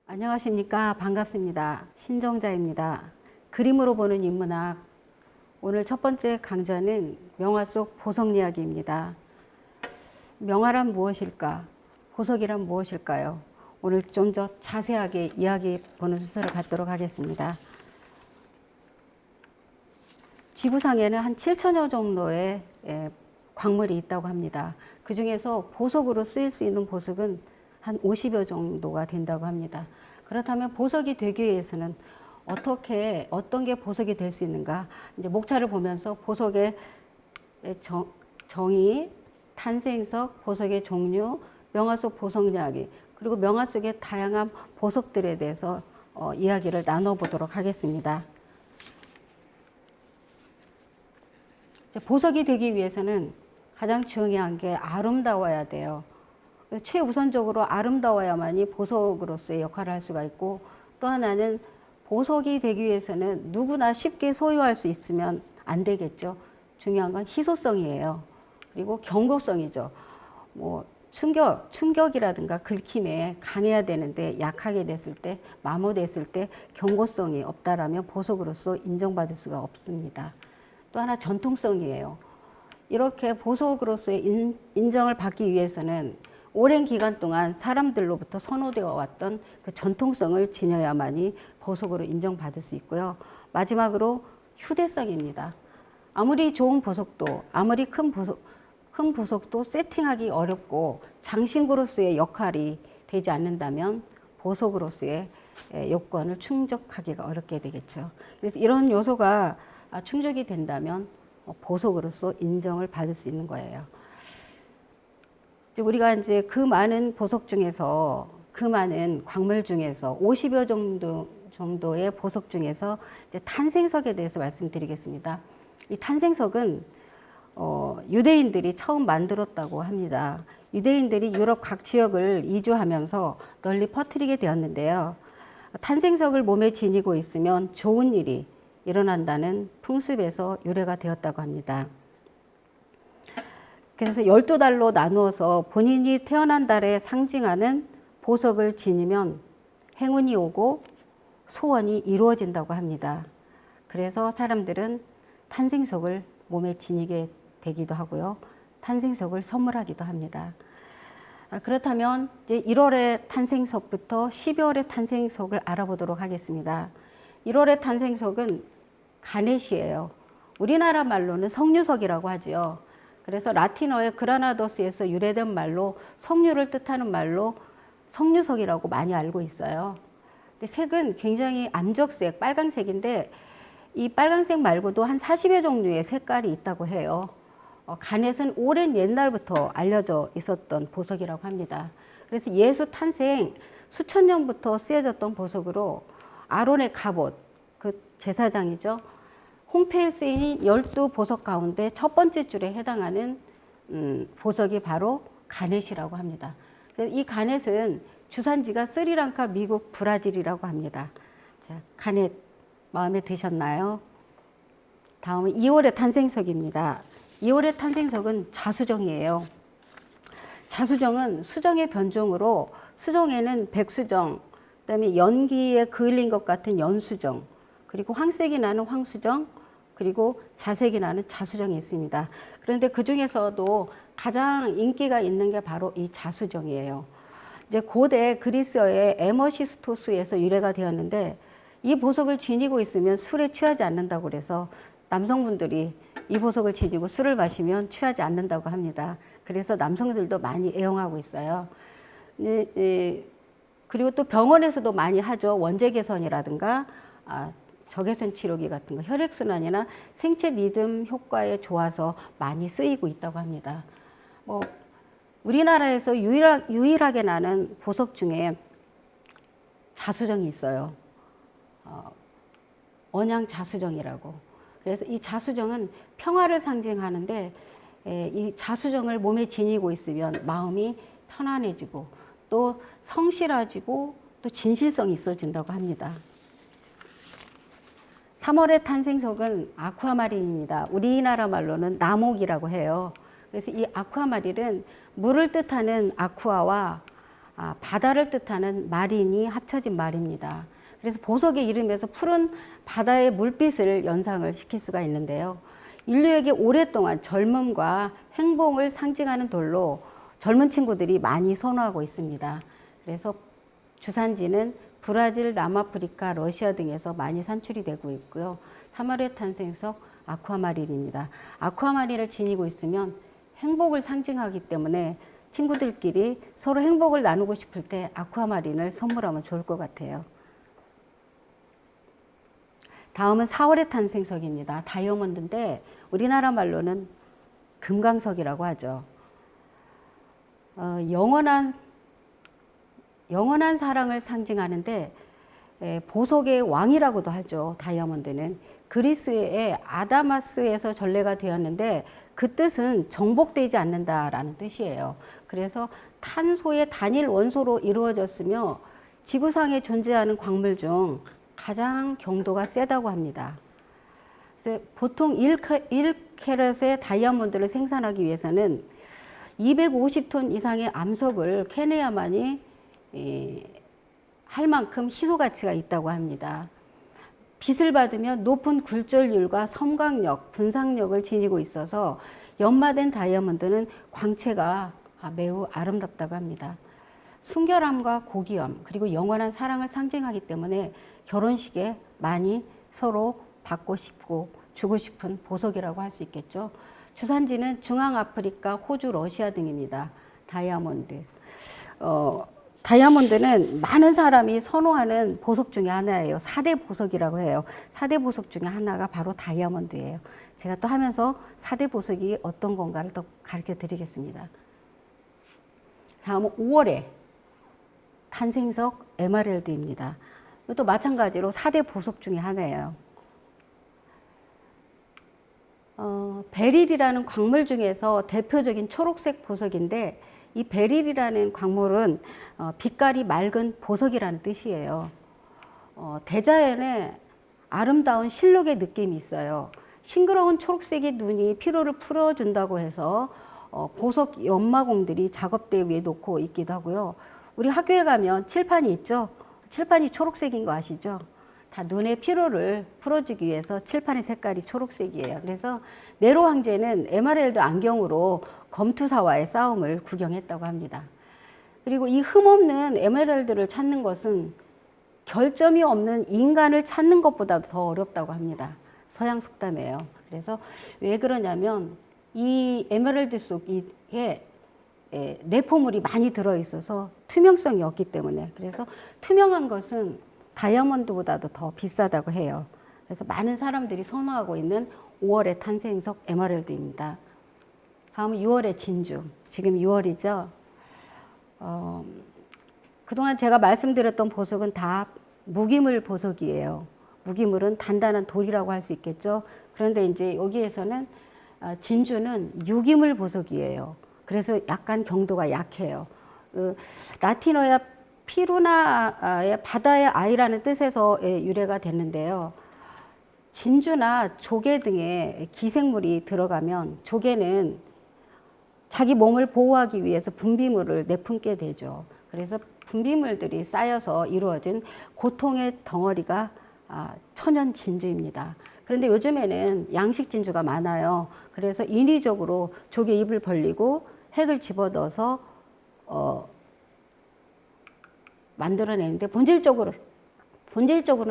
안녕하십니까. 반갑습니다. 신정자입니다. 그림으로 보는 인문학. 오늘 첫 번째 강좌는 명화 속 보석 이야기입니다. 명화란 무엇일까? 보석이란 무엇일까요? 오늘 좀 더 자세하게 이야기 보는 순서를 갖도록 하겠습니다. 지구상에는 한 7천여 정도의 광물이 있다고 합니다. 그 중에서 보석으로 쓰일 수 있는 보석은 한 50여 정도가 된다고 합니다. 그렇다면 보석이 되기 위해서는 어떤 게 보석이 될 수 있는가? 이제 목차를 보면서 보석의 정의, 탄생석, 보석의 종류, 명화 속 보석 이야기, 그리고 명화 속의 다양한 보석들에 대해서 이야기를 나눠보도록 하겠습니다. 보석이 되기 위해서는 가장 중요한 게 아름다워야 돼요. 최우선적으로 아름다워야만이 보석으로서의 역할을 할 수가 있고, 또 하나는 보석이 되기 위해서는 누구나 쉽게 소유할 수 있으면 안 되겠죠. 중요한 건 희소성이에요. 그리고 경고성이죠. 충격이라든가 긁힘에 강해야 되는데 약하게 됐을 때, 마모됐을 때 경고성이 없다라면 보석으로서 인정받을 수가 없습니다. 또 하나 전통성이에요. 이렇게 보석으로서의 인정을 받기 위해서는 오랜 기간 동안 사람들로부터 선호되어 왔던 그 전통성을 지녀야만이 보석으로 인정받을 수 있고요. 마지막으로 휴대성입니다. 아무리 좋은 보석도, 아무리 큰 보석도 세팅하기 어렵고 장신구로서의 역할이 되지 않는다면 보석으로서의 요건을 충족하기가 어렵게 되겠죠. 그래서 이런 요소가 충족이 된다면 보석으로서 인정을 받을 수 있는 거예요. 우리가 이제 그 많은 보석 중에서, 그 많은 광물 중에서 50여 정도의 보석 중에서 이제 탄생석에 대해서 말씀드리겠습니다. 이 탄생석은 유대인들이 처음 만들었다고 합니다. 유대인들이 유럽 각 지역을 이주하면서 널리 퍼뜨리게 되었는데요. 탄생석을 몸에 지니고 있으면 좋은 일이 일어난다는 풍습에서 유래가 되었다고 합니다. 그래서 12달로 나누어서 본인이 태어난 달에 상징하는 보석을 지니면 행운이 오고 소원이 이루어진다고 합니다. 그래서 사람들은 탄생석을 몸에 지니게 되기도 하고요. 탄생석을 선물하기도 합니다. 그렇다면 이제 1월의 탄생석부터 12월의 탄생석을 알아보도록 하겠습니다. 1월의 탄생석은 가넷이에요. 우리나라 말로는 석류석이라고 하지요. 그래서 라틴어의 그라나도스에서 유래된 말로 석류를 뜻하는 말로 석류석이라고 많이 알고 있어요. 근데 색은 굉장히 암적색, 빨간색인데 이 빨간색 말고도 한 40여 종류의 색깔이 있다고 해요. 가넷은 오랜 옛날부터 알려져 있었던 보석이라고 합니다. 그래서 예수 탄생 수천 년부터 쓰여졌던 보석으로 아론의 갑옷, 그 제사장이죠. 홍패에 쓰인 12보석 가운데 첫 번째 줄에 해당하는 보석이 바로 가넷이라고 합니다. 이 가넷은 주산지가 스리랑카, 미국, 브라질이라고 합니다. 자, 가넷 마음에 드셨나요? 다음은 2월의 탄생석입니다. 2월의 탄생석은 자수정이에요. 자수정은 수정의 변종으로 수정에는 백수정, 그다음에 연기에 그을린 것 같은 연수정, 그리고 황색이 나는 황수정, 그리고 자색이 나는 자수정이 있습니다. 그런데 그 중에서도 가장 인기가 있는 게 바로 이 자수정이에요. 이제 고대 그리스어의 에머시스토스에서 유래가 되었는데 이 보석을 지니고 있으면 술에 취하지 않는다고 그래서 남성분들이 이 보석을 지니고 술을 마시면 취하지 않는다고 합니다. 그래서 남성들도 많이 애용하고 있어요. 그리고 또 병원에서도 많이 하죠. 원재 개선이라든가 적외선 치료기 같은 거, 혈액순환이나 생체 리듬 효과에 좋아서 많이 쓰이고 있다고 합니다. 우리나라에서 유일하게 나는 보석 중에 자수정이 있어요. 언양 자수정이라고. 그래서 이 자수정은 평화를 상징하는데 이 자수정을 몸에 지니고 있으면 마음이 편안해지고 또 성실해지고 또 진실성이 있어진다고 합니다. 3월의 탄생석은 아쿠아마린입니다. 우리나라 말로는 나목이라고 해요. 그래서 이 아쿠아마린은 물을 뜻하는 아쿠아와 바다를 뜻하는 마린이 합쳐진 말입니다. 그래서 보석의 이름에서 푸른 바다의 물빛을 연상을 시킬 수가 있는데요. 인류에게 오랫동안 젊음과 행복을 상징하는 돌로 젊은 친구들이 많이 선호하고 있습니다. 그래서 주산지는 브라질, 남아프리카, 러시아 등에서 많이 산출이 되고 있고요. 3월의 탄생석 아쿠아마린입니다. 아쿠아마린을 지니고 있으면 행복을 상징하기 때문에 친구들끼리 서로 행복을 나누고 싶을 때 아쿠아마린을 선물하면 좋을 것 같아요. 다음은 4월의 탄생석입니다. 다이아몬드인데 우리나라 말로는 금강석이라고 하죠. 영원한 사랑을 상징하는데 보석의 왕이라고도 하죠. 다이아몬드는 그리스의 아다마스에서 전래가 되었는데 그 뜻은 정복되지 않는다라는 뜻이에요. 그래서 탄소의 단일 원소로 이루어졌으며 지구상에 존재하는 광물 중 가장 경도가 세다고 합니다. 그래서 보통 1캐럿의 다이아몬드를 생산하기 위해서는 250톤 이상의 암석을 캐내야만이 할 만큼 희소 가치가 있다고 합니다. 빛을 받으면 높은 굴절률과 섬광력, 분상력을 지니고 있어서 연마된 다이아몬드는 광채가 매우 아름답다고 합니다. 순결함과 고귀함 그리고 영원한 사랑을 상징하기 때문에 결혼식에 많이 서로 받고 싶고 주고 싶은 보석이라고 할 수 있겠죠. 주산지는 중앙아프리카, 호주, 러시아 등입니다. 다이아몬드. 다이아몬드는 많은 사람이 선호하는 보석 중에 하나예요. 4대 보석이라고 해요. 4대 보석 중에 하나가 바로 다이아몬드예요. 제가 또 하면서 4대 보석이 어떤 건가를 또 가르쳐 드리겠습니다. 다음은 5월에 탄생석 에메랄드입니다. 이것도 마찬가지로 4대 보석 중에 하나예요. 베릴이라는 광물 중에서 대표적인 초록색 보석인데 이 베릴이라는 광물은 빛깔이 맑은 보석이라는 뜻이에요. 대자연의 아름다운 실록의 느낌이 있어요. 싱그러운 초록색의 눈이 피로를 풀어준다고 해서 보석 연마공들이 작업대 위에 놓고 있기도 하고요. 우리 학교에 가면 칠판이 있죠. 칠판이 초록색인 거 아시죠? 다 눈의 피로를 풀어주기 위해서 칠판의 색깔이 초록색이에요. 그래서 네로 황제는 에메랄드 안경으로 검투사와의 싸움을 구경했다고 합니다. 그리고 이 흠없는 에메랄드를 찾는 것은 결점이 없는 인간을 찾는 것보다도 더 어렵다고 합니다. 서양 속담이에요. 그래서 왜 그러냐면 이 에메랄드 속에 내포물이 많이 들어있어서 투명성이 없기 때문에 그래서 투명한 것은 다이아몬드보다도 더 비싸다고 해요. 그래서 많은 사람들이 선호하고 있는 5월의 탄생석 에메랄드입니다. 다음은 6월의 진주. 지금 6월이죠. 그동안 제가 말씀드렸던 보석은 다 무기물 보석이에요. 무기물은 단단한 돌이라고 할 수 있겠죠. 그런데 이제 여기에서는 진주는 유기물 보석이에요. 그래서 약간 경도가 약해요. 라틴어야 피루나의 바다의 아이라는 뜻에서 유래가 됐는데요. 진주나 조개 등의 기생물이 들어가면 조개는 자기 몸을 보호하기 위해서 분비물을 내뿜게 되죠. 그래서 분비물들이 쌓여서 이루어진 고통의 덩어리가 천연 진주입니다. 그런데 요즘에는 양식 진주가 많아요. 그래서 인위적으로 조개 입을 벌리고 핵을 집어넣어서 만들어내는데 본질적으로는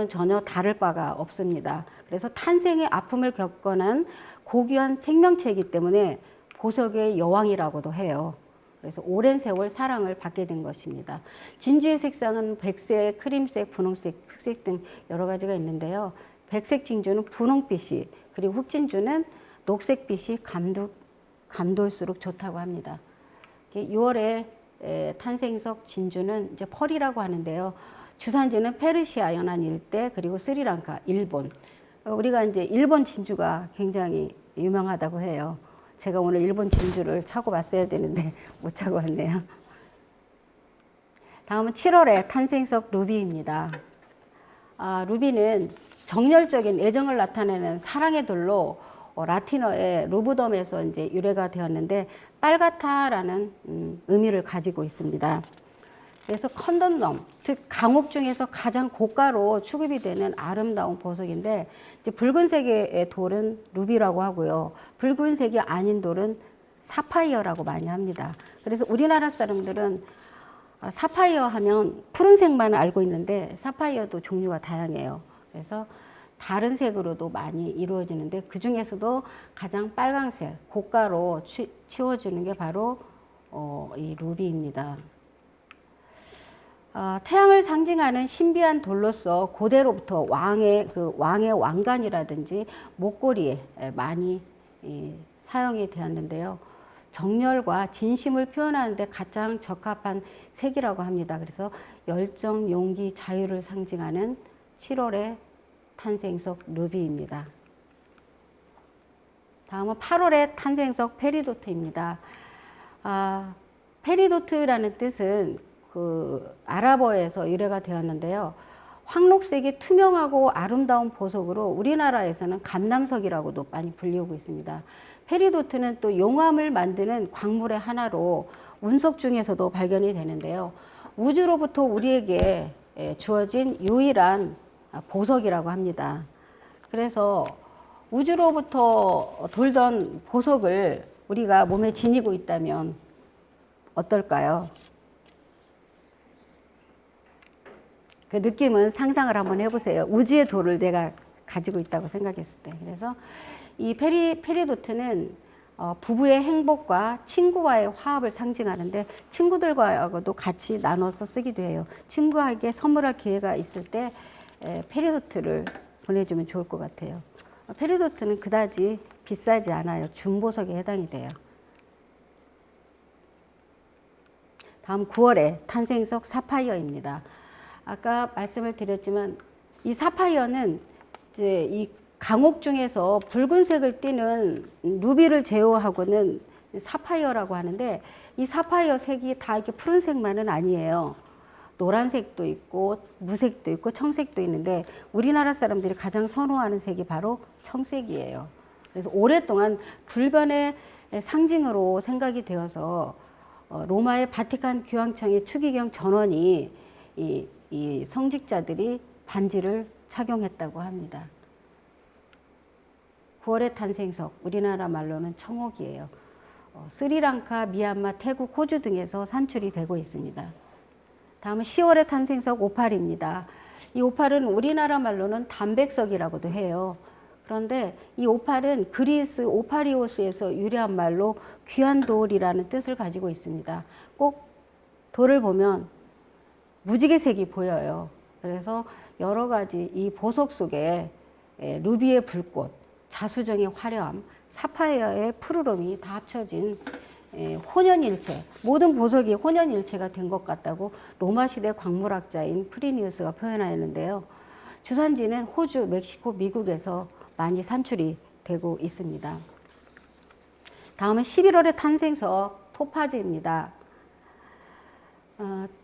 전혀 다를 바가 없습니다. 그래서 탄생의 아픔을 겪어난 고귀한 생명체이기 때문에 보석의 여왕이라고도 해요. 그래서 오랜 세월 사랑을 받게 된 것입니다. 진주의 색상은 백색, 크림색, 분홍색, 흑색 등 여러 가지가 있는데요. 백색 진주는 분홍빛이, 그리고 흑진주는 녹색빛이 감돌수록 좋다고 합니다. 6월에 탄생석 진주는 이제 펄이라고 하는데요. 주산지는 페르시아 연안 일대 그리고 스리랑카, 일본. 우리가 이제 일본 진주가 굉장히 유명하다고 해요. 제가 오늘 일본 진주를 차고 왔어야 되는데 못 차고 왔네요. 다음은 7월에 탄생석 루비입니다. 루비는 정열적인 애정을 나타내는 사랑의 돌로 라틴어의 루브덤에서 이제 유래가 되었는데 빨갛다라는 의미를 가지고 있습니다. 그래서 컨던넘, 즉 강옥 중에서 가장 고가로 취급이 되는 아름다운 보석인데, 이제 붉은색의 돌은 루비라고 하고요. 붉은색이 아닌 돌은 사파이어라고 많이 합니다. 그래서 우리나라 사람들은 사파이어 하면 푸른색만 알고 있는데 사파이어도 종류가 다양해요. 그래서 다른 색으로도 많이 이루어지는데 그 중에서도 가장 빨강색, 고가로 치워주는 게 바로 이 루비입니다. 태양을 상징하는 신비한 돌로서 고대로부터 왕의 왕관이라든지 목걸이에 많이 사용이 되었는데요. 정열과 진심을 표현하는 데 가장 적합한 색이라고 합니다. 그래서 열정, 용기, 자유를 상징하는 7월의 탄생석 루비입니다. 다음은 8월의 탄생석 페리도트입니다. 페리도트라는 뜻은 그 아랍어에서 유래가 되었는데요. 황록색이 투명하고 아름다운 보석으로 우리나라에서는 감남석이라고도 많이 불리우고 있습니다. 페리도트는 또 용암을 만드는 광물의 하나로 운석 중에서도 발견이 되는데요. 우주로부터 우리에게 주어진 유일한 보석이라고 합니다. 그래서 우주로부터 돌던 보석을 우리가 몸에 지니고 있다면 어떨까요? 그 느낌은 상상을 한번 해보세요. 우주의 돌을 내가 가지고 있다고 생각했을 때. 그래서 이 페리도트는 부부의 행복과 친구와의 화합을 상징하는데 친구들과도 같이 나눠서 쓰기도 해요. 친구에게 선물할 기회가 있을 때 페리도트를 보내주면 좋을 것 같아요. 페리도트는 그다지 비싸지 않아요. 중보석에 해당이 돼요. 다음 9월에 탄생석 사파이어입니다. 아까 말씀을 드렸지만 이 사파이어는 이제 이 강옥 중에서 붉은색을 띠는 루비를 제외하고는 사파이어라고 하는데 이 사파이어 색이 다 이렇게 푸른색만은 아니에요. 노란색도 있고 무색도 있고 청색도 있는데 우리나라 사람들이 가장 선호하는 색이 바로 청색이에요. 그래서 오랫동안 불변의 상징으로 생각이 되어서 로마의 바티칸 교황청의 추기경 전원이 이 성직자들이 반지를 착용했다고 합니다. 9월의 탄생석, 우리나라 말로는 청옥이에요. 스리랑카, 미얀마, 태국, 호주 등에서 산출이 되고 있습니다. 다음은 10월의 탄생석 오팔입니다. 이 오팔은 우리나라 말로는 담백석이라고도 해요. 그런데 이 오팔은 그리스 오파리오스에서 유래한 말로 귀한 돌이라는 뜻을 가지고 있습니다. 꼭 돌을 보면 무지개색이 보여요. 그래서 여러 가지 이 보석 속에 루비의 불꽃, 자수정의 화려함, 사파이어의 푸르름이 다 합쳐진 혼연일체, 모든 보석이 혼연일체가 된 것 같다고 로마 시대 광물학자인 프리니우스가 표현하였는데요. 주산지는 호주, 멕시코, 미국에서 많이 산출이 되고 있습니다. 다음은 11월의 탄생석 토파즈입니다.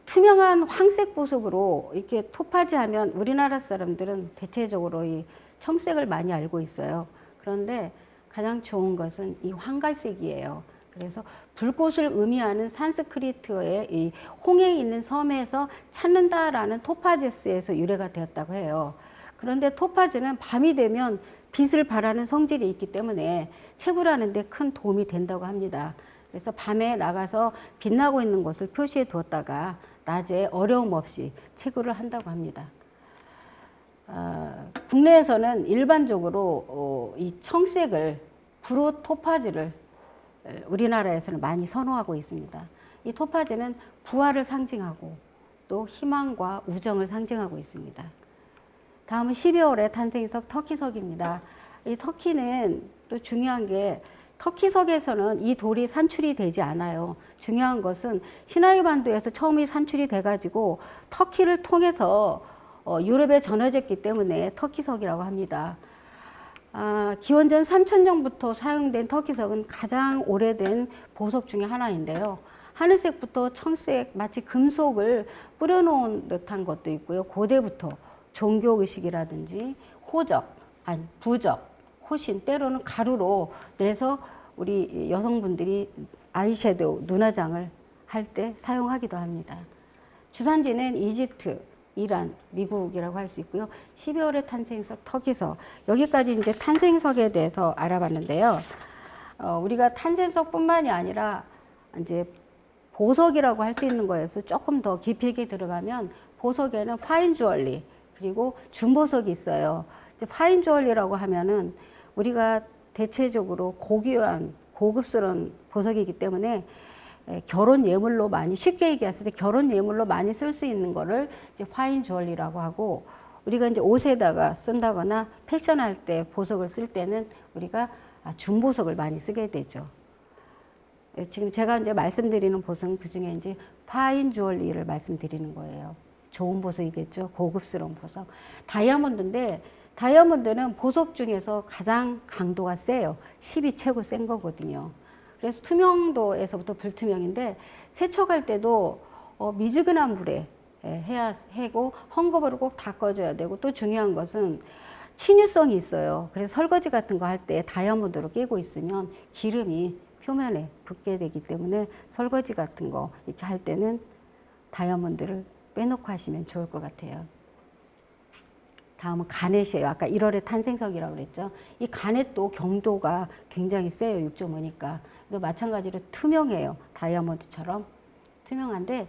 투명한 황색 보석으로 이렇게 토파즈 하면 우리나라 사람들은 대체적으로 이 청색을 많이 알고 있어요. 그런데 가장 좋은 것은 이 황갈색이에요. 그래서 불꽃을 의미하는 산스크리트어의 이 홍해에 있는 섬에서 찾는다라는 토파제스에서 유래가 되었다고 해요. 그런데 토파즈는 밤이 되면 빛을 발하는 성질이 있기 때문에 채굴하는 데 큰 도움이 된다고 합니다. 그래서 밤에 나가서 빛나고 있는 곳을 표시해 두었다가 낮에 어려움 없이 채굴을 한다고 합니다. 국내에서는 일반적으로 이 청색을 브로 토파즈를 우리나라에서는 많이 선호하고 있습니다. 이 토파즈는 부활을 상징하고 또 희망과 우정을 상징하고 있습니다. 다음은 12월의 탄생석 터키석입니다. 이 터키는 또 중요한 게 터키석에서는 이 돌이 산출이 되지 않아요. 중요한 것은 시나이 반도에서 처음에 산출이 돼가지고 터키를 통해서 유럽에 전해졌기 때문에 터키석이라고 합니다. 기원전 3000년부터 사용된 터키석은 가장 오래된 보석 중에 하나인데요. 하늘색부터 청색, 마치 금속을 뿌려놓은 듯한 것도 있고요. 고대부터 종교의식이라든지 호적, 아니 부적, 호신, 때로는 가루로 내서 우리 여성분들이 아이섀도우, 눈화장을 할 때 사용하기도 합니다. 주산지는 이집트, 이란, 미국이라고 할 수 있고요. 12월의 탄생석 터키석. 여기까지 이제 탄생석에 대해서 알아봤는데요. 우리가 탄생석뿐만이 아니라 이제 보석이라고 할 수 있는 거에서 조금 더 깊이 있게 들어가면 보석에는 파인 주얼리 그리고 준보석이 있어요. 파인 주얼리라고 하면은 우리가 대체적으로 고귀한 고급스러운 보석이기 때문에 결혼 예물로 많이 쉽게 얘기했을 때 결혼 예물로 많이 쓸 수 있는 거를 이제 파인 주얼리라고 하고 우리가 이제 옷에다가 쓴다거나 패션할 때 보석을 쓸 때는 우리가 준보석을 많이 쓰게 되죠. 지금 제가 이제 말씀드리는 보석은 그 중에 이제 파인 주얼리를 말씀드리는 거예요. 좋은 보석이겠죠. 고급스러운 보석. 다이아몬드인데 다이아몬드는 보석 중에서 가장 강도가 세요. 10이 최고 센 거거든요. 그래서 투명도에서부터 불투명인데 세척할 때도 미지근한 물에 해야 하고 헝겊으로 꼭 닦아줘야 되고 또 중요한 것은 친유성이 있어요. 그래서 설거지 같은 거 할 때 다이아몬드로 끼고 있으면 기름이 표면에 붙게 되기 때문에 설거지 같은 거 이렇게 할 때는 다이아몬드를 빼놓고 하시면 좋을 것 같아요. 다음은 가넷이에요. 아까 1월의 탄생석이라고 그랬죠. 이 가넷도 경도가 굉장히 세요. 6.5니까. 또 마찬가지로 투명해요. 다이아몬드처럼 투명한데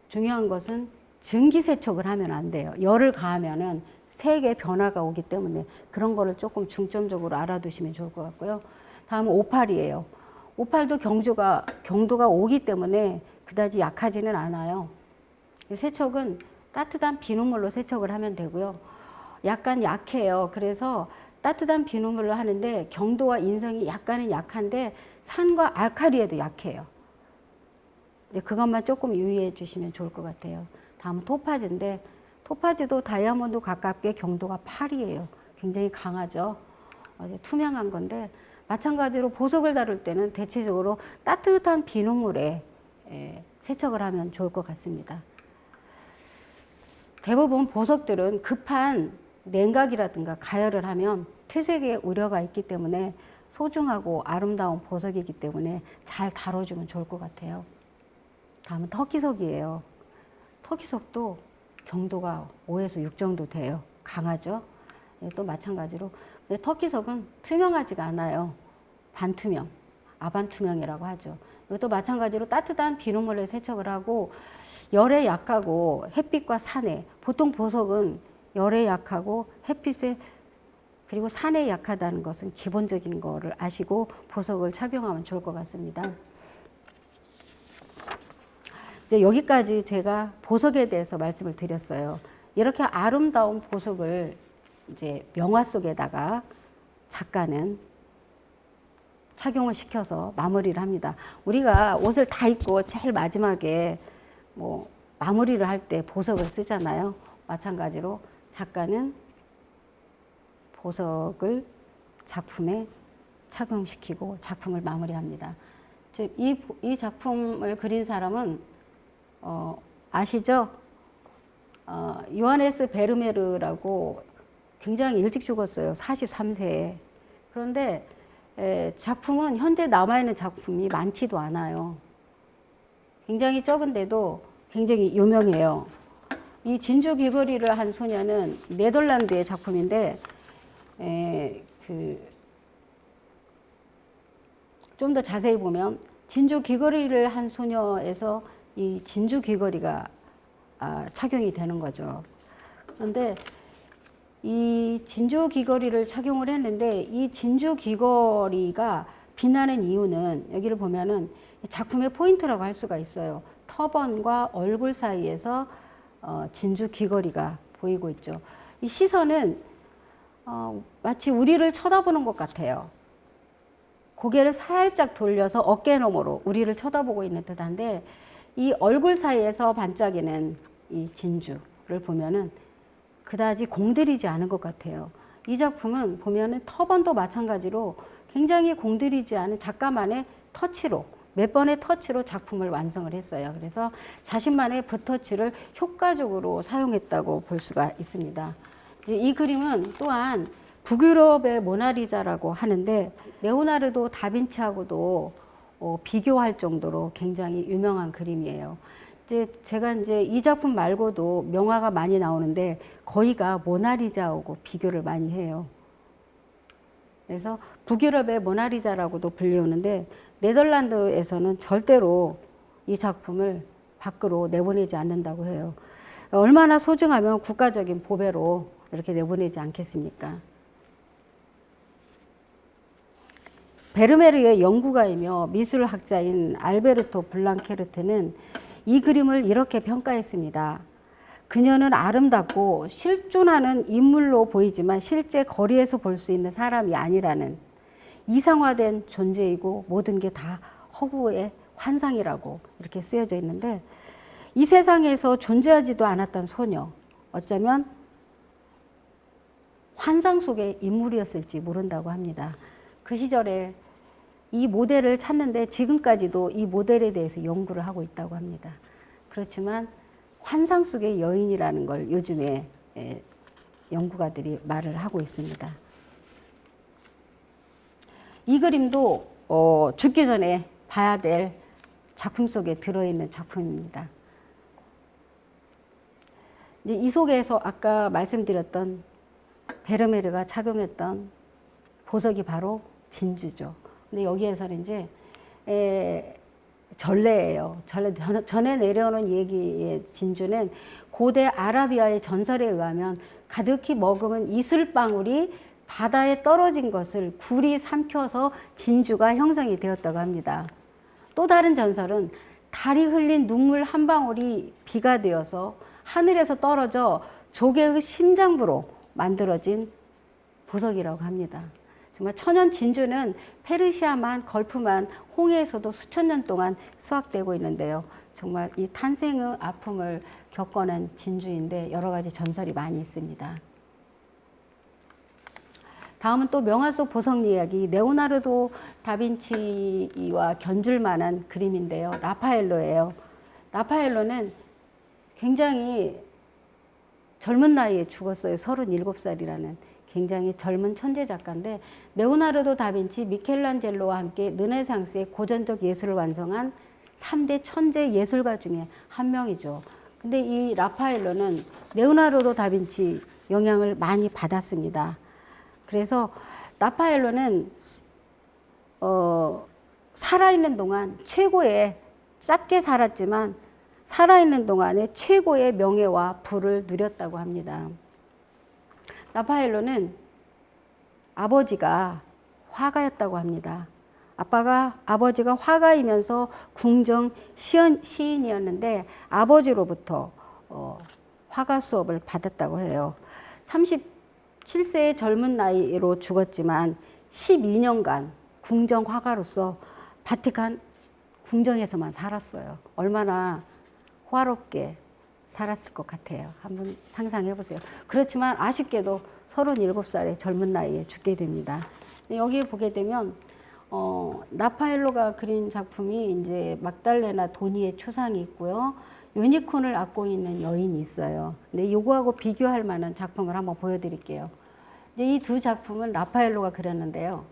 중요한 것은 증기 세척을 하면 안 돼요. 열을 가하면은 색의 변화가 오기 때문에 그런 거를 조금 중점적으로 알아두시면 좋을 것 같고요. 다음은 오팔이에요. 오팔도 경도가 5기 때문에 그다지 약하지는 않아요. 세척은 따뜻한 비눗물로 세척을 하면 되고요. 약간 약해요. 그래서 따뜻한 비눗물로 하는데 경도와 인성이 약간은 약한데 산과 알칼리에도 약해요. 그것만 조금 유의해 주시면 좋을 것 같아요. 다음은 토파즈인데 토파즈도 다이아몬드 가깝게 경도가 8이에요. 굉장히 강하죠. 투명한 건데 마찬가지로 보석을 다룰 때는 대체적으로 따뜻한 비눗물에 세척을 하면 좋을 것 같습니다. 대부분 보석들은 급한 냉각이라든가 가열을 하면 퇴색의 우려가 있기 때문에 소중하고 아름다운 보석이기 때문에 잘 다뤄주면 좋을 것 같아요. 다음은 터키석이에요. 터키석도 경도가 5에서 6 정도 돼요. 강하죠. 또 마찬가지로 근데 터키석은 투명하지가 않아요. 반투명, 아반투명이라고 하죠. 이것도 마찬가지로 따뜻한 비눗물에 세척을 하고 열에 약하고 햇빛과 산에 보통 보석은 열에 약하고 햇빛에 그리고 산에 약하다는 것은 기본적인 거를 아시고 보석을 착용하면 좋을 것 같습니다. 이제 여기까지 제가 보석에 대해서 말씀을 드렸어요. 이렇게 아름다운 보석을 이제 명화 속에다가 작가는 착용을 시켜서 마무리를 합니다. 우리가 옷을 다 입고 제일 마지막에 뭐 마무리를 할 때 보석을 쓰잖아요. 마찬가지로 작가는 보석을 작품에 착용시키고 작품을 마무리합니다. 즉, 이 작품을 그린 사람은 아시죠? 요하네스 베르메르라고 굉장히 일찍 죽었어요. 43세에. 그런데 작품은 현재 남아있는 작품이 많지도 않아요. 굉장히 적은데도 굉장히 유명해요. 이 진주 귀걸이를 한 소녀는 네덜란드의 작품인데 좀 더 자세히 보면 진주 귀걸이를 한 소녀에서 이 진주 귀걸이가 착용이 되는 거죠. 그런데 이 진주 귀걸이를 착용을 했는데 이 진주 귀걸이가 빛나는 이유는 여기를 보면은 작품의 포인트라고 할 수가 있어요. 터번과 얼굴 사이에서 진주 귀걸이가 보이고 있죠. 이 시선은 마치 우리를 쳐다보는 것 같아요. 고개를 살짝 돌려서 어깨 너머로 우리를 쳐다보고 있는 듯한데 이 얼굴 사이에서 반짝이는 이 진주를 보면은 그다지 공들이지 않은 것 같아요. 이 작품은 보면은 터번도 마찬가지로 굉장히 공들이지 않은 작가만의 터치로 몇 번의 터치로 작품을 완성을 했어요. 그래서 자신만의 붓터치를 효과적으로 사용했다고 볼 수가 있습니다. 이제 이 그림은 또한 북유럽의 모나리자라고 하는데 레오나르도 다빈치하고도 비교할 정도로 굉장히 유명한 그림이에요. 이제 제가 이제 이 작품 말고도 명화가 많이 나오는데 거의가 모나리자하고 비교를 많이 해요. 그래서 북유럽의 모나리자라고도 불리우는데 네덜란드에서는 절대로 이 작품을 밖으로 내보내지 않는다고 해요. 얼마나 소중하면 국가적인 보배로 이렇게 내보내지 않겠습니까? 베르메르의 연구가이며 미술학자인 알베르토 블랑케르트는 이 그림을 이렇게 평가했습니다. 그녀는 아름답고 실존하는 인물로 보이지만 실제 거리에서 볼 수 있는 사람이 아니라는 이상화된 존재이고 모든 게 다 허구의 환상이라고 이렇게 쓰여져 있는데, 이 세상에서 존재하지도 않았던 소녀, 어쩌면 환상 속의 인물이었을지 모른다고 합니다. 그 시절에 이 모델을 찾는데 지금까지도 이 모델에 대해서 연구를 하고 있다고 합니다. 그렇지만 환상 속의 여인이라는 걸 요즘에 연구가들이 말을 하고 있습니다. 이 그림도 죽기 전에 봐야 될 작품 속에 들어있는 작품입니다. 이 속에서 아까 말씀드렸던 베르메르가 착용했던 보석이 바로 진주죠. 근데 여기에서는 이제 전래예요. 전에 내려오는 얘기의 진주는 고대 아라비아의 전설에 의하면 가득히 머금은 이슬방울이 바다에 떨어진 것을 굴이 삼켜서 진주가 형성이 되었다고 합니다. 또 다른 전설은 달이 흘린 눈물 한 방울이 비가 되어서 하늘에서 떨어져 조개의 심장부로 만들어진 보석이라고 합니다. 정말 천연 진주는 페르시아만, 걸프만, 홍해에서도 수천 년 동안 수확되고 있는데요. 정말 이 탄생의 아픔을 겪어낸 진주인데 여러 가지 전설이 많이 있습니다. 다음은 또 명화 속 보석 이야기, 레오나르도 다빈치와 견줄 만한 그림인데요. 라파엘로예요. 라파엘로는 굉장히 젊은 나이에 죽었어요. 37살이라는 굉장히 젊은 천재 작가인데, 레오나르도 다빈치, 미켈란젤로와 함께 르네상스의 고전적 예술을 완성한 3대 천재 예술가 중에 한 명이죠. 근데 이 라파엘로는 레오나르도 다빈치 영향을 많이 받았습니다. 그래서 라파엘로는 살아있는 동안 최고의, 짧게 살았지만 살아있는 동안에 최고의 명예와 부를 누렸다고 합니다. 라파엘로는 아버지가 화가였다고 합니다. 아버지가 화가이면서 궁정 시인이었는데 아버지로부터 화가 수업을 받았다고 해요. 37세의 젊은 나이로 죽었지만 12년간 궁정 화가로서 바티칸 궁정에서만 살았어요. 얼마나 호화롭게 살았을 것 같아요. 한번 상상해 보세요. 그렇지만 아쉽게도 37살의 젊은 나이에 죽게 됩니다. 여기에 보게 되면 라파엘로가 그린 작품이 이제 막달레나 도니의 초상이 있고요. 유니콘을 안고 있는 여인이 있어요. 근데 요거하고 비교할 만한 작품을 한번 보여드릴게요. 이제 이 두 작품은 라파엘로가 그렸는데요.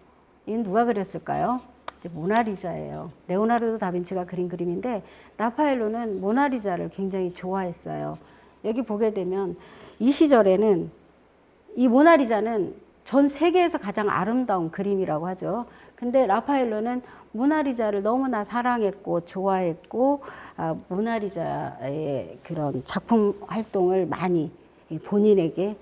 이건 누가 그렸을까요? 이제 모나리자예요. 레오나르도 다빈치가 그린 그림인데 라파엘로는 모나리자를 굉장히 좋아했어요. 여기 보게 되면 이 시절에는 이 모나리자는 전 세계에서 가장 아름다운 그림이라고 하죠. 근데 라파엘로는 모나리자를 너무나 사랑했고 좋아했고 모나리자의 그런 작품 활동을 많이 본인에게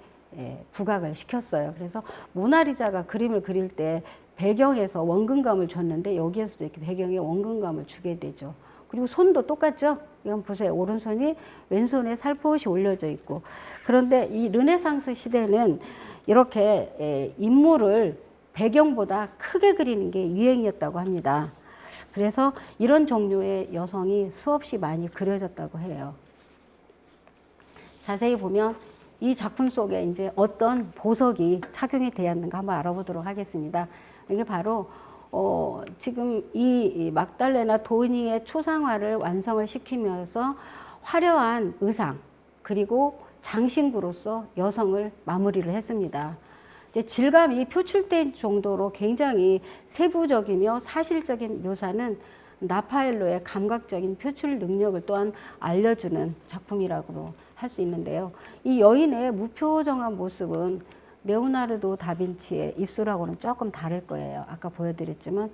부각을 시켰어요. 그래서 모나리자가 그림을 그릴 때 배경에서 원근감을 줬는데 여기에서도 이렇게 배경에 원근감을 주게 되죠. 그리고 손도 똑같죠? 이건 보세요. 오른손이 왼손에 살포시 올려져 있고. 그런데 이 르네상스 시대는 이렇게 인물을 배경보다 크게 그리는 게 유행이었다고 합니다. 그래서 이런 종류의 여성이 수없이 많이 그려졌다고 해요. 자세히 보면 이 작품 속에 이제 어떤 보석이 착용이 되었는가 한번 알아보도록 하겠습니다. 이게 바로 지금 이 막달레나 도니의 초상화를 완성을 시키면서 화려한 의상 그리고 장신구로서 여성을 마무리를 했습니다. 이제 질감이 표출된 정도로 굉장히 세부적이며 사실적인 묘사는 라파엘로의 감각적인 표출 능력을 또한 알려주는 작품이라고도 할 수 있는데요. 이 여인의 무표정한 모습은 레오나르도 다빈치의 입술하고는 조금 다를 거예요. 아까 보여드렸지만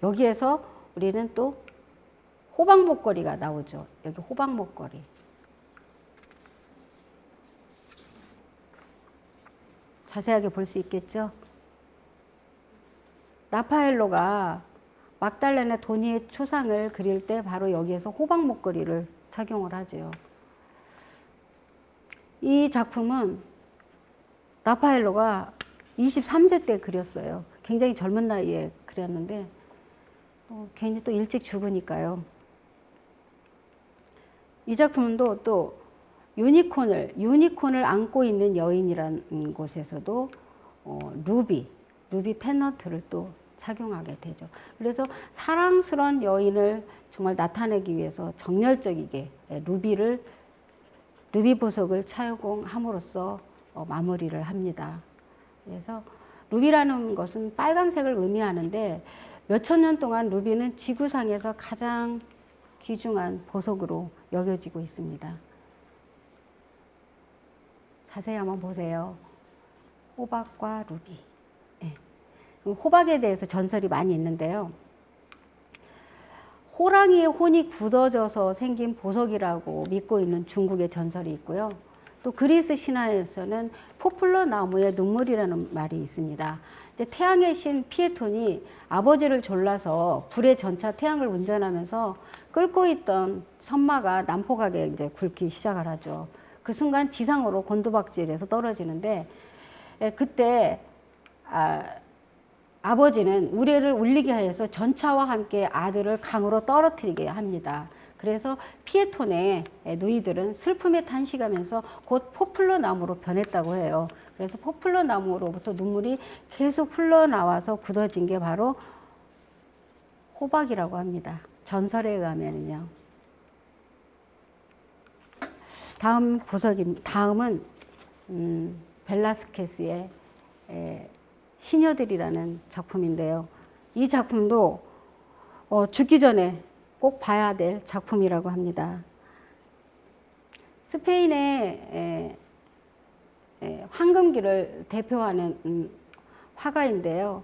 여기에서 우리는 또 호박 목걸이가 나오죠. 여기 호박 목걸이. 자세하게 볼 수 있겠죠? 라파엘로가 막달레나 도니의 초상을 그릴 때 바로 여기에서 호박 목걸이를 착용을 하죠. 이 작품은 라파엘로가 23세 때 그렸어요. 굉장히 젊은 나이에 그렸는데 괜히 또 일찍 죽으니까요. 이 작품도 또 유니콘을 안고 있는 여인이라는 곳에서도 루비 페넌트를 또 착용하게 되죠. 그래서 사랑스러운 여인을 정말 나타내기 위해서 정열적이게 루비 보석을 착용함으로써 마무리를 합니다. 그래서 루비라는 것은 빨간색을 의미하는데 몇천 년 동안 루비는 지구상에서 가장 귀중한 보석으로 여겨지고 있습니다. 자세히 한번 보세요. 호박과 루비. 네. 호박에 대해서 전설이 많이 있는데요. 호랑이의 혼이 굳어져서 생긴 보석이라고 믿고 있는 중국의 전설이 있고요. 또 그리스 신화에서는 포플러 나무의 눈물이라는 말이 있습니다. 태양의 신 피에톤이 아버지를 졸라서 불의 전차 태양을 운전하면서 끓고 있던 선마가 난폭하게 이제 굵기 시작을 하죠. 그 순간 지상으로 곤두박질해서 떨어지는데 그때 아버지는 우레를 울리게 하여서 전차와 함께 아들을 강으로 떨어뜨리게 합니다. 그래서 피에톤의 누이들은 슬픔에 탄식하면서 곧 포플러 나무로 변했다고 해요. 그래서 포플러 나무로부터 눈물이 계속 흘러나와서 굳어진 게 바로 호박이라고 합니다. 전설에 의하면요. 다음은 벨라스케스의 시녀들이라는 작품인데요. 이 작품도 죽기 전에 꼭 봐야 될 작품이라고 합니다. 스페인의 황금기를 대표하는 화가인데요.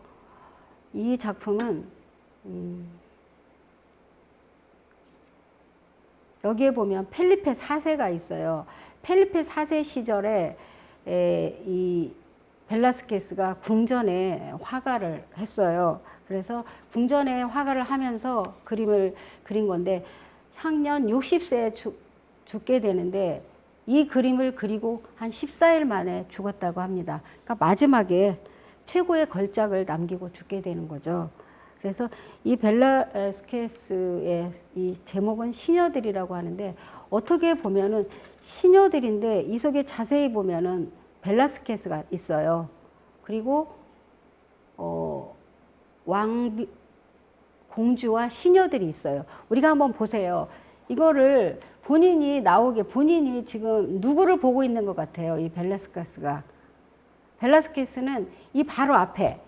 이 작품은 여기에 보면 펠리페 4세가 있어요. 펠리페 4세 시절에 이 벨라스케스가 궁전에 화가를 했어요. 그래서 궁전에 화가를 하면서 그림을 그린 건데 향년 60세에 죽게 되는데 이 그림을 그리고 한 14일 만에 죽었다고 합니다. 그러니까 마지막에 최고의 걸작을 남기고 죽게 되는 거죠. 그래서 이 벨라스케스의 이 제목은 시녀들이라고 하는데 어떻게 보면은 시녀들인데 이 속에 자세히 보면은 벨라스케스가 있어요. 그리고 공주와 시녀들이 있어요. 우리가 한번 보세요. 이거를 본인이 지금 누구를 보고 있는 것 같아요. 이 벨라스케스가. 벨라스케스는 이 바로 앞에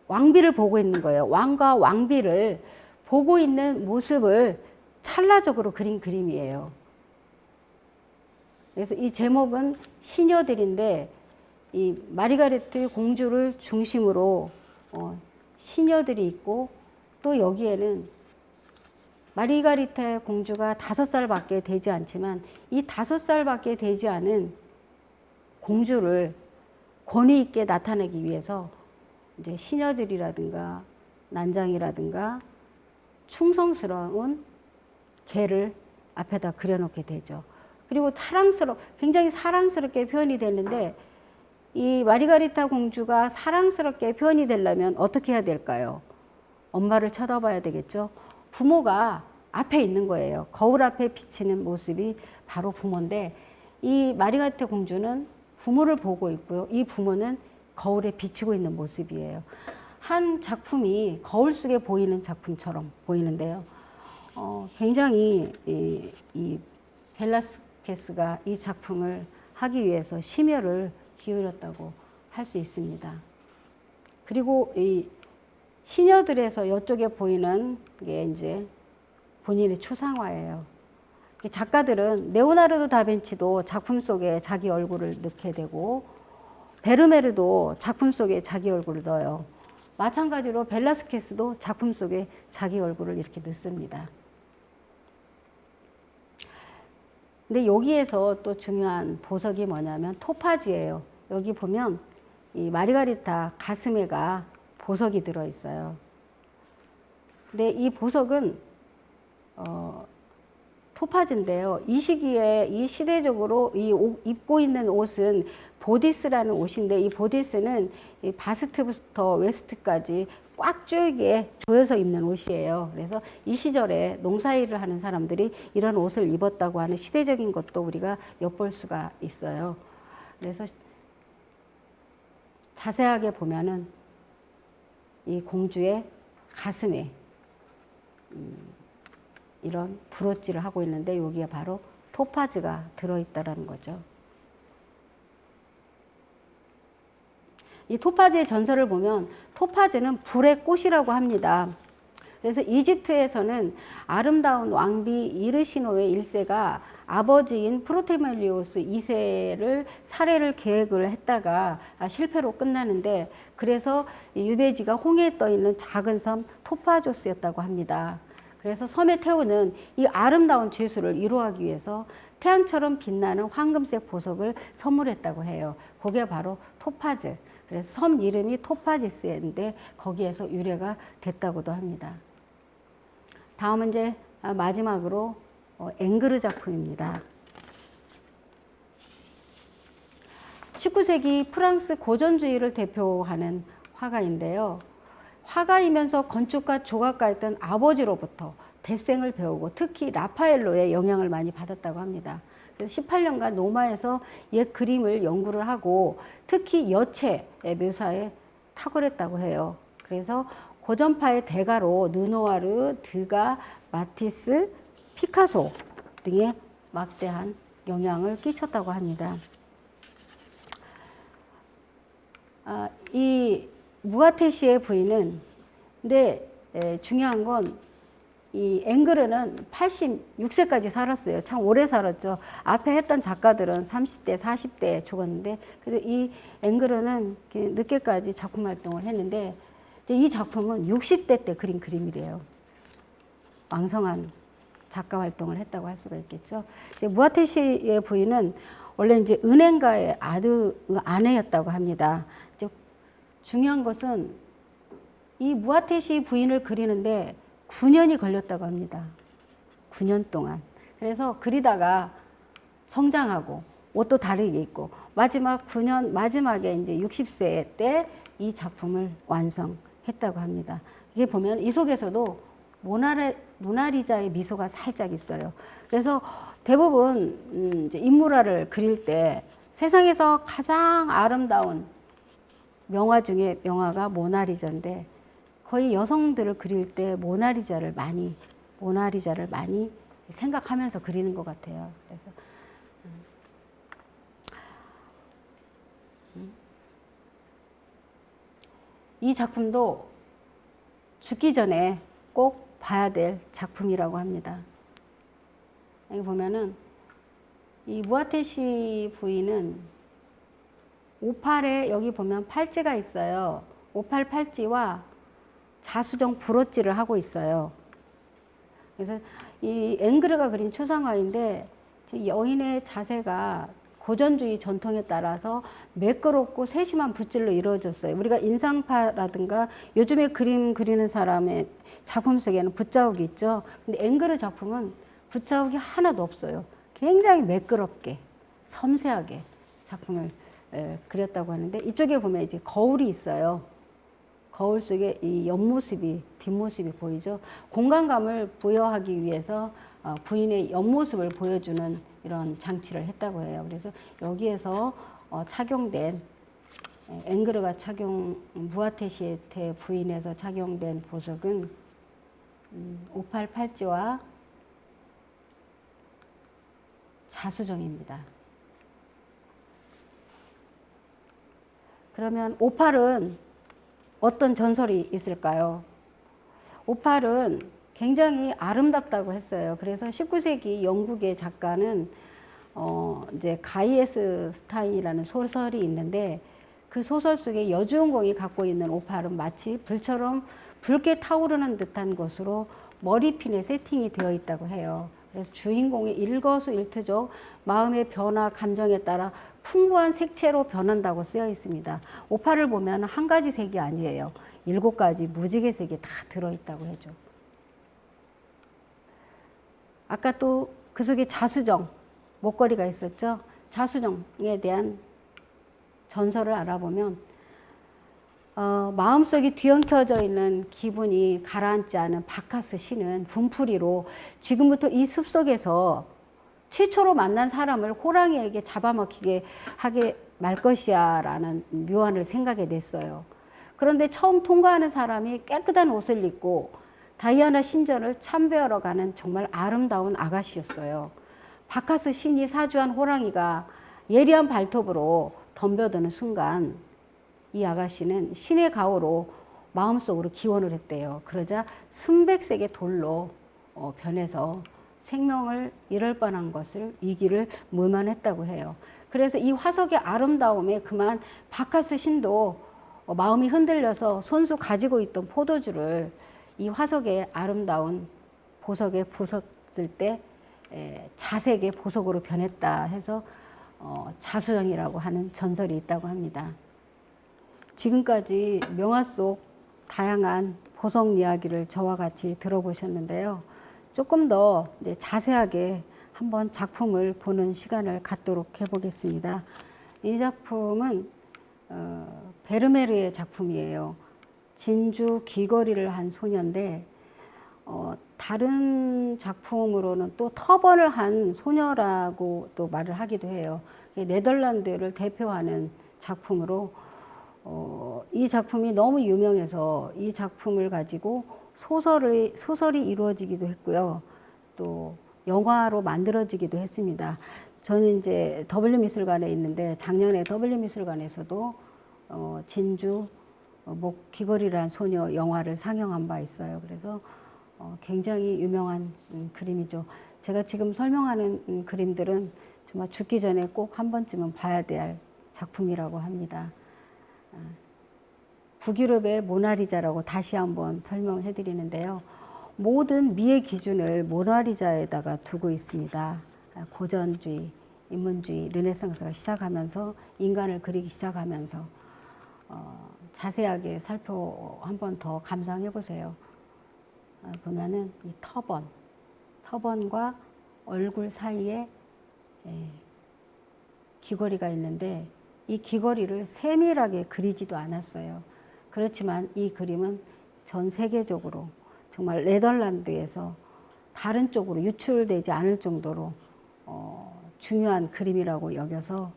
왕비를 보고 있는 거예요. 왕과 왕비를 보고 있는 모습을 찰나적으로 그린 그림이에요. 그래서 이 제목은 시녀들인데 이 마리가레트 공주를 중심으로 시녀들이 있고 또 여기에는 마리가리타 공주가 5살밖에 되지 않지만 이 5살밖에 되지 않은 공주를 권위 있게 나타내기 위해서 이제 시녀들이라든가 난장이라든가 충성스러운 개를 앞에다 그려놓게 되죠. 그리고 굉장히 사랑스럽게 표현이 되는데 이 마리가리타 공주가 사랑스럽게 표현이 되려면 어떻게 해야 될까요? 엄마를 쳐다봐야 되겠죠. 부모가 앞에 있는 거예요. 거울 앞에 비치는 모습이 바로 부모인데 이 마리가리타 공주는 부모를 보고 있고요. 이 부모는 거울에 비치고 있는 모습이에요. 한 작품이 거울 속에 보이는 작품처럼 보이는데요. 굉장히 이 벨라스케스가 이 작품을 하기 위해서 심혈을 기울였다고 할 수 있습니다. 그리고 이 시녀들에서 이쪽에 보이는 게 이제 본인의 초상화예요. 작가들은 레오나르도 다빈치도 작품 속에 자기 얼굴을 넣게 되고 베르메르도 작품 속에 자기 얼굴을 넣어요. 마찬가지로 벨라스케스도 작품 속에 자기 얼굴을 이렇게 넣습니다. 근데 여기에서 또 중요한 보석이 뭐냐면 토파즈예요. 여기 보면 이 마르가리타 가슴에가 보석이 들어있어요. 근데 이 보석은 토파즈인데요. 이 시기에 이 시대적으로 입고 있는 옷은 보디스라는 옷인데 이 보디스는 이 바스트부터 웨스트까지 꽉 조이게 조여서 입는 옷이에요. 그래서 이 시절에 농사일을 하는 사람들이 이런 옷을 입었다고 하는 시대적인 것도 우리가 엿볼 수가 있어요. 그래서 자세하게 보면은 이 공주의 가슴에 이런 브로치를 하고 있는데 여기에 바로 토파즈가 들어있다라는 거죠. 이 토파즈의 전설을 보면 토파즈는 불의 꽃이라고 합니다. 그래서 이집트에서는 아름다운 왕비 이르시노의 1세가 아버지인 프로테멜리오스 2세를 살해를 계획을 했다가 실패로 끝나는데 그래서 유배지가 홍해에 떠 있는 작은 섬 토파조스였다고 합니다. 그래서 섬의 태우는 이 아름다운 죄수를 위로하기 위해서 태양처럼 빛나는 황금색 보석을 선물했다고 해요. 그게 바로 토파즈. 그래서 섬 이름이 토파지스인데 거기에서 유래가 됐다고도 합니다. 다음은 이제 마지막으로 앵그르 작품입니다. 19세기 프랑스 고전주의를 대표하는 화가인데요. 화가이면서 건축가, 조각가였던 아버지로부터 데생을 배우고 특히 라파엘로의 영향을 많이 받았다고 합니다. 그래서 18년간 로마에서 옛 그림을 연구를 하고 특히 여체의 묘사에 탁월했다고 해요. 그래서 고전파의 대가로 르누아르, 드가, 마티스, 피카소 등의 막대한 영향을 끼쳤다고 합니다. 이 무아테시의 부인은 근데 중요한 건 이 앵그르는 86세까지 살았어요. 참 오래 살았죠. 앞에 했던 작가들은 30대, 40대에 죽었는데 그래서 이 앵그르는 늦게까지 작품 활동을 했는데 이 작품은 60대 때 그린 그림이래요. 왕성한 작가 활동을 했다고 할 수가 있겠죠. 이제 무아테시의 부인은 원래 이제 은행가의 아내였다고 합니다. 이제 중요한 것은 이 무아테시 부인을 그리는데 9년이 걸렸다고 합니다. 9년 동안. 그래서 그리다가 성장하고 옷도 다르게 입고 마지막 9년 마지막에 이제 60세 때 이 작품을 완성했다고 합니다. 이게 보면 이 속에서도 모나리자의 미소가 살짝 있어요. 그래서 대부분 이제 인물화를 그릴 때 세상에서 가장 아름다운 명화 중에 명화가 모나리자인데 거의 여성들을 그릴 때 모나리자를 많이 생각하면서 그리는 것 같아요. 그래서 이 작품도 죽기 전에 꼭 봐야 될 작품이라고 합니다. 여기 보면은 이 무아테시 부인은 오팔에 여기 보면 팔찌가 있어요. 오팔 팔찌와 자수정 브로치를 하고 있어요. 그래서 이 앵그르가 그린 초상화인데 여인의 자세가 고전주의 전통에 따라서 매끄럽고 세심한 붓질로 이루어졌어요. 우리가 인상파라든가 요즘에 그림 그리는 사람의 작품 속에는 붓자국이 있죠. 근데 앵그르 작품은 붓자국이 하나도 없어요. 굉장히 매끄럽게 섬세하게 작품을 그렸다고 하는데 이쪽에 보면 이제 거울이 있어요. 거울 속에 이 옆모습이 뒷모습이 보이죠. 공간감을 부여하기 위해서 부인의 옆모습을 보여주는 이런 장치를 했다고 해요. 그래서 여기에서 착용된 앵그르가 무아테시의 부인에서 착용된 보석은 오팔 팔찌와 자수정입니다. 그러면 오팔은 어떤 전설이 있을까요? 오팔은 굉장히 아름답다고 했어요. 그래서 19세기 영국의 작가는 이제 가이에스 스타인이라는 소설이 있는데 그 소설 속에 여주인공이 갖고 있는 오팔은 마치 불처럼 붉게 타오르는 듯한 것으로 머리핀에 세팅이 되어 있다고 해요. 그래서 주인공의 일거수일투족 마음의 변화, 감정에 따라 풍부한 색채로 변한다고 쓰여 있습니다. 오팔을 보면 한 가지 색이 아니에요. 7가지 무지개 색이 다 들어있다고 해죠. 아까 또 그 속에 자수정, 목걸이가 있었죠. 자수정에 대한 전설을 알아보면 마음속에 뒤엉켜져 있는 기분이 가라앉지 않은 바카스 신은 분풀이로 지금부터 이 숲속에서 최초로 만난 사람을 호랑이에게 잡아먹히게 하게 말 것이야 라는 묘안을 생각해 냈어요. 그런데 처음 통과하는 사람이 깨끗한 옷을 입고 다이아나 신전을 참배하러 가는 정말 아름다운 아가씨였어요. 바카스 신이 사주한 호랑이가 예리한 발톱으로 덤벼드는 순간 이 아가씨는 신의 가호로 마음속으로 기원을 했대요. 그러자 순백색의 돌로 변해서 생명을 잃을 뻔한 것을 위기를 무면했다고 해요. 그래서 이 화석의 아름다움에 그만 바카스 신도 마음이 흔들려서 손수 가지고 있던 포도주를 이 화석의 아름다운 보석에 부었을 때 자색의 보석으로 변했다 해서 자수정이라고 하는 전설이 있다고 합니다. 지금까지 명화 속 다양한 보석 이야기를 저와 같이 들어보셨는데요. 조금 더 이제 자세하게 한번 작품을 보는 시간을 갖도록 해보겠습니다. 이 작품은 베르메르의 작품이에요. 진주 귀걸이를 한 소녀인데 다른 작품으로는 또 터번을 한 소녀라고 또 말을 하기도 해요. 네덜란드를 대표하는 작품으로 이 작품이 너무 유명해서 이 작품을 가지고 소설이 이루어지기도 했고요. 또 영화로 만들어지기도 했습니다. 저는 이제 W미술관에 있는데 작년에 W미술관에서도 진주 목 귀걸이란 소녀 영화를 상영한 바 있어요. 그래서 굉장히 유명한 그림이죠. 제가 지금 설명하는 그림들은 정말 죽기 전에 꼭 한 번쯤은 봐야 될 작품이라고 합니다. 북유럽의 모나리자라고 다시 한번 설명해 드리는데요. 모든 미의 기준을 모나리자에다가 두고 있습니다. 고전주의, 인문주의, 르네상스가 시작하면서 인간을 그리기 시작하면서 자세하게 한번 더 감상해 보세요. 보면은 이 터번과 얼굴 사이에 귀걸이가 있는데 이 귀걸이를 세밀하게 그리지도 않았어요. 그렇지만 이 그림은 전 세계적으로 정말 네덜란드에서 다른 쪽으로 유출되지 않을 정도로 중요한 그림이라고 여겨서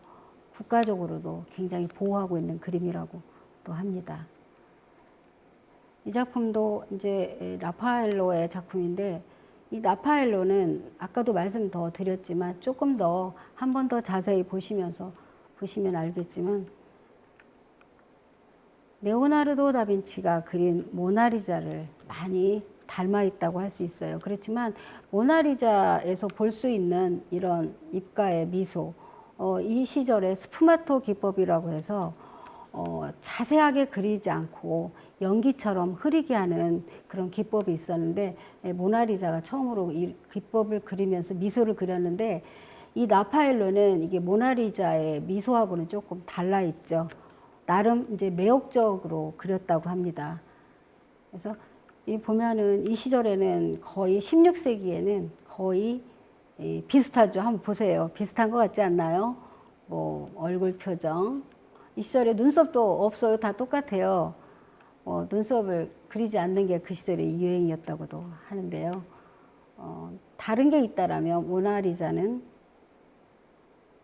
국가적으로도 굉장히 보호하고 있는 그림이라고 또 합니다. 이 작품도 이제 라파엘로의 작품인데 이 라파엘로는 아까도 말씀 더 드렸지만 조금 더 한 번 더 자세히 보시면 알겠지만 레오나르도 다빈치가 그린 모나리자를 많이 닮아 있다고 할 수 있어요. 그렇지만 모나리자에서 볼 수 있는 이런 입가의 미소, 이 시절에 스푸마토 기법이라고 해서 자세하게 그리지 않고 연기처럼 흐리게 하는 그런 기법이 있었는데 모나리자가 처음으로 이 기법을 그리면서 미소를 그렸는데 이 라파엘로는 이게 모나리자의 미소하고는 조금 달라 있죠. 나름 이제 매혹적으로 그렸다고 합니다. 그래서 이 보면은 이 시절에는 거의 16세기에는 거의 비슷하죠. 한번 보세요. 비슷한 것 같지 않나요? 뭐 얼굴 표정. 이 시절에 눈썹도 없어요. 다 똑같아요. 눈썹을 그리지 않는 게 그 시절의 유행이었다고도 하는데요. 다른 게 있다라면 모나리자는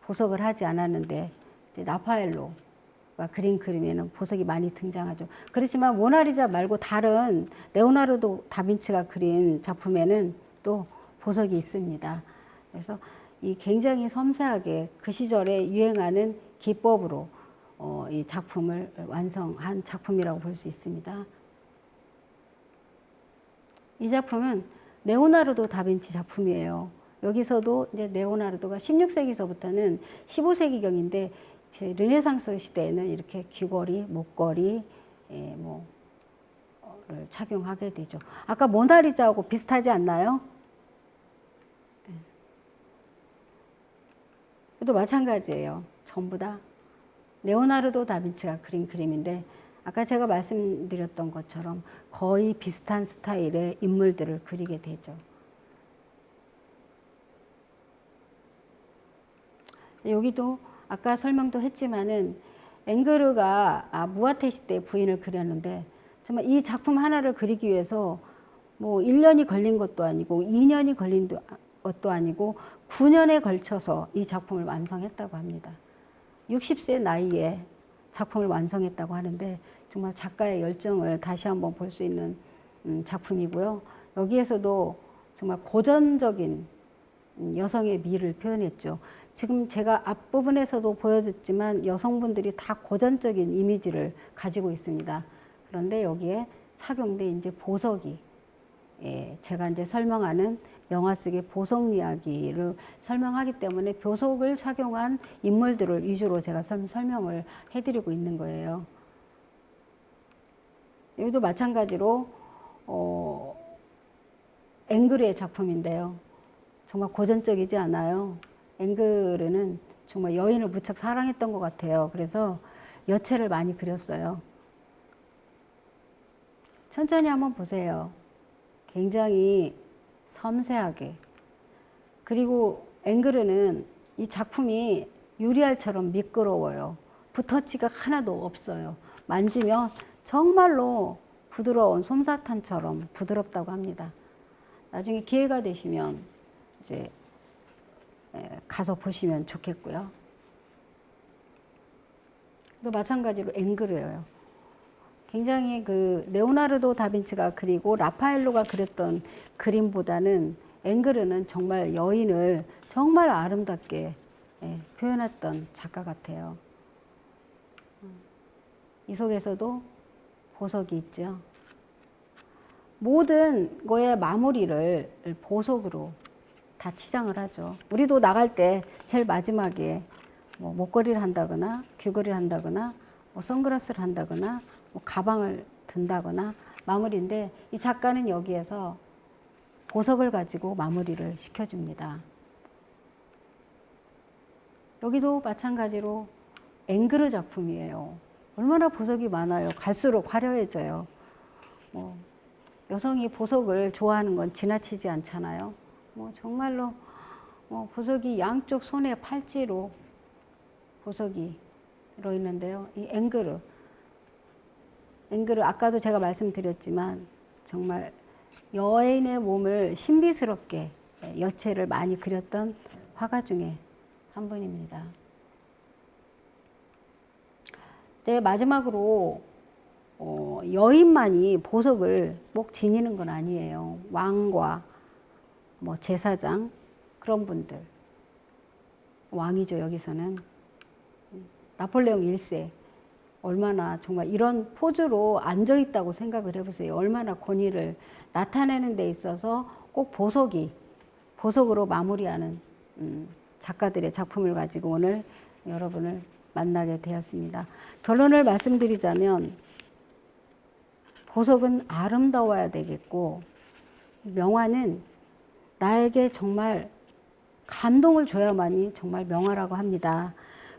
보석을 하지 않았는데 이제 라파엘로가 그린 그림에는 보석이 많이 등장하죠. 그렇지만 모나리자 말고 다른 레오나르도 다빈치가 그린 작품에는 또 보석이 있습니다. 그래서 이 굉장히 섬세하게 그 시절에 유행하는 기법으로 이 작품을 완성한 작품이라고 볼 수 있습니다. 이 작품은 레오나르도 다빈치 작품이에요. 여기서도 이제 레오나르도가 16세기서부터는 15세기경인데 르네상스 시대에는 이렇게 귀걸이, 목걸이 를 착용하게 되죠. 아까 모나리자하고 비슷하지 않나요? 또 마찬가지예요. 전부 다 레오나르도 다빈치가 그린 그림인데 아까 제가 말씀드렸던 것처럼 거의 비슷한 스타일의 인물들을 그리게 되죠. 여기도 아까 설명도 했지만은 엥그르가 무아테 시대 부인을 그렸는데 정말 이 작품 하나를 그리기 위해서 뭐 1년이 걸린 것도 아니고 2년이 걸린 것도 아니고 9년에 걸쳐서 이 작품을 완성했다고 합니다. 60세 나이에 작품을 완성했다고 하는데 정말 작가의 열정을 다시 한번 볼 수 있는 작품이고요. 여기에서도 정말 고전적인 여성의 미를 표현했죠. 지금 제가 앞부분에서도 보여줬지만 여성분들이 다 고전적인 이미지를 가지고 있습니다. 그런데 여기에 착용된 이제 보석이 제가 이제 설명하는 명화 속의 보석 이야기를 설명하기 때문에 보석을 착용한 인물들을 위주로 제가 설명을 해드리고 있는 거예요. 여기도 마찬가지로 엥그르의 작품인데요. 정말 고전적이지 않아요. 엥그르는 정말 여인을 무척 사랑했던 것 같아요. 그래서 여체를 많이 그렸어요. 천천히 한번 보세요. 굉장히 섬세하게. 그리고 엥그르는 이 작품이 유리알처럼 미끄러워요. 붓터치가 하나도 없어요. 만지면 정말로 부드러운 솜사탕처럼 부드럽다고 합니다. 나중에 기회가 되시면 이제 가서 보시면 좋겠고요. 또 마찬가지로 엥그르예요. 굉장히 그 레오나르도 다빈치가 그리고 라파엘로가 그렸던 그림보다는 엥그르는 정말 여인을 정말 아름답게 표현했던 작가 같아요. 이 속에서도 보석이 있죠. 모든 거의 마무리를 보석으로 다 치장을 하죠. 우리도 나갈 때 제일 마지막에 뭐 목걸이를 한다거나 귀걸이를 한다거나 뭐 선글라스를 한다거나 뭐 가방을 든다거나 마무리인데 이 작가는 여기에서 보석을 가지고 마무리를 시켜줍니다. 여기도 마찬가지로 엥그르 작품이에요. 얼마나 보석이 많아요. 갈수록 화려해져요. 뭐 여성이 보석을 좋아하는 건 지나치지 않잖아요. 뭐 정말로 보석이 양쪽 손에 팔찌로 보석이 들어있는데요. 이 엥그르 아까도 제가 말씀드렸지만 정말 여인의 몸을 신비스럽게 여체를 많이 그렸던 화가 중에 한 분입니다. 네, 마지막으로 여인만이 보석을 꼭 지니는 건 아니에요. 왕과 뭐 제사장 그런 분들, 왕이죠. 여기서는 나폴레옹 1세 얼마나 정말 이런 포즈로 앉아 있다고 생각을 해보세요. 얼마나 권위를 나타내는 데 있어서 꼭 보석으로 마무리하는 작가들의 작품을 가지고 오늘 여러분을 만나게 되었습니다. 결론을 말씀드리자면 보석은 아름다워야 되겠고 명화는 나에게 정말 감동을 줘야만이 정말 명화라고 합니다.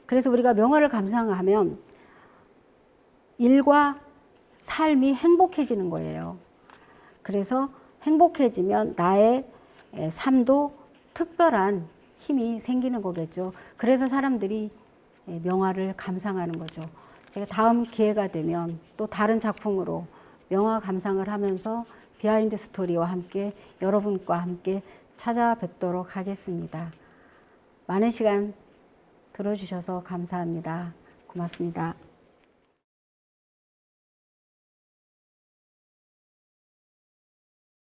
그래서 우리가 명화를 감상하면 일과 삶이 행복해지는 거예요. 그래서 행복해지면 나의 삶도 특별한 힘이 생기는 거겠죠. 그래서 사람들이 명화를 감상하는 거죠. 제가 다음 기회가 되면 또 다른 작품으로 명화 감상을 하면서 비하인드 스토리와 함께 여러분과 함께 찾아뵙도록 하겠습니다. 많은 시간 들어주셔서 감사합니다. 고맙습니다.